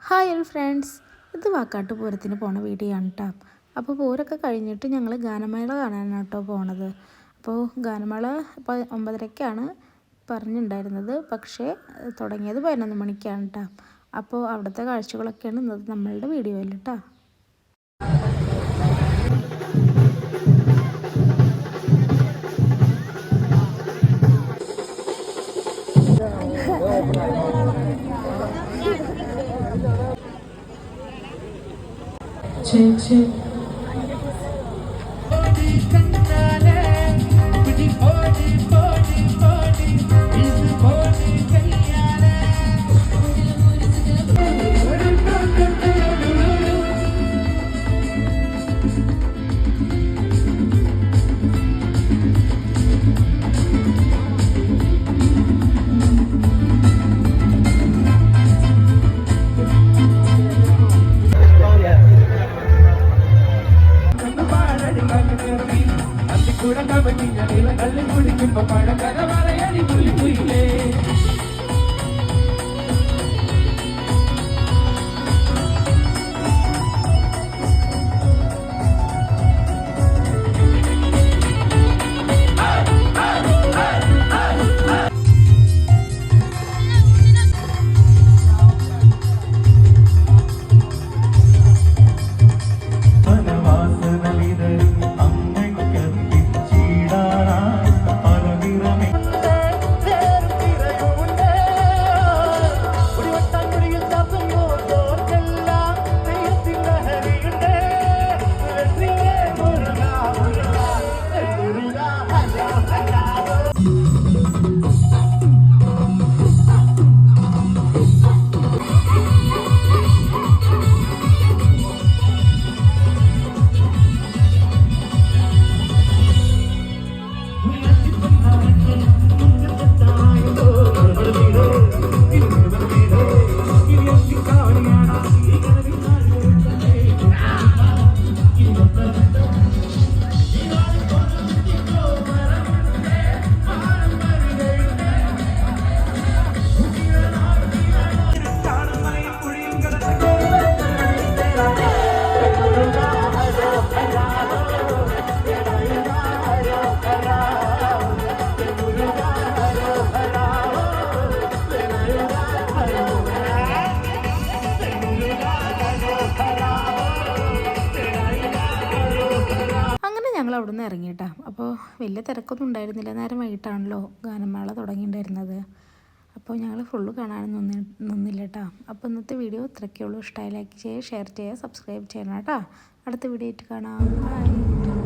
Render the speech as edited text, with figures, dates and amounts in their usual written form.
Hi friends, ഇത് വാക്കാട്ട് പൂരത്തിന് പോണ വീഡിയോ ആണ് കേട്ടോ. അപ്പോൾ പൂരമൊക്കെ കഴിഞ്ഞിട്ട് ഞങ്ങൾ ഗാനമേള കാണാനാണ് കേട്ടോ പോണത്. അപ്പോൾ ഗാനമേള ഇപ്പോൾ 9:30ക്കാണ് പറഞ്ഞിട്ടുണ്ടായിരുന്നത്, പക്ഷേ തുടങ്ങിയത് 11 മണിക്കാണ് കേട്ടോ. അപ്പോൾ അവിടുത്തെ കാഴ്ചകളൊക്കെയാണ് ഇന്നത്തെ നമ്മളുടെ വീഡിയോയിൽ കേട്ടോ. ചേച്ചി കള്ളി കുടിക്കുമ്പോ പഴക്കഥ പറയടി പുലിക്കുയിലേ ഞങ്ങൾ അവിടെ നിന്ന് ഇറങ്ങിയിട്ടാ. അപ്പോൾ വലിയ തിരക്കൊന്നും ഉണ്ടായിരുന്നില്ല, നേരം വൈകിട്ടാണല്ലോ ഗാനമേള തുടങ്ങിയിട്ടുണ്ടായിരുന്നത്. അപ്പോൾ ഞങ്ങൾ ഫുള്ള് കാണാനൊന്നും നിന്നില്ല കേട്ടോ. അപ്പോൾ ഇന്നത്തെ വീഡിയോ ഇത്രയൊക്കെ ഉള്ളൂ. ഇഷ്ടമായി ലൈക്ക് ചെയ്യുക, ഷെയർ ചെയ്യുക, സബ്സ്ക്രൈബ് ചെയ്യണം കേട്ടോ. അടുത്ത വീഡിയോ ആയിട്ട് കാണാം. ബൈ.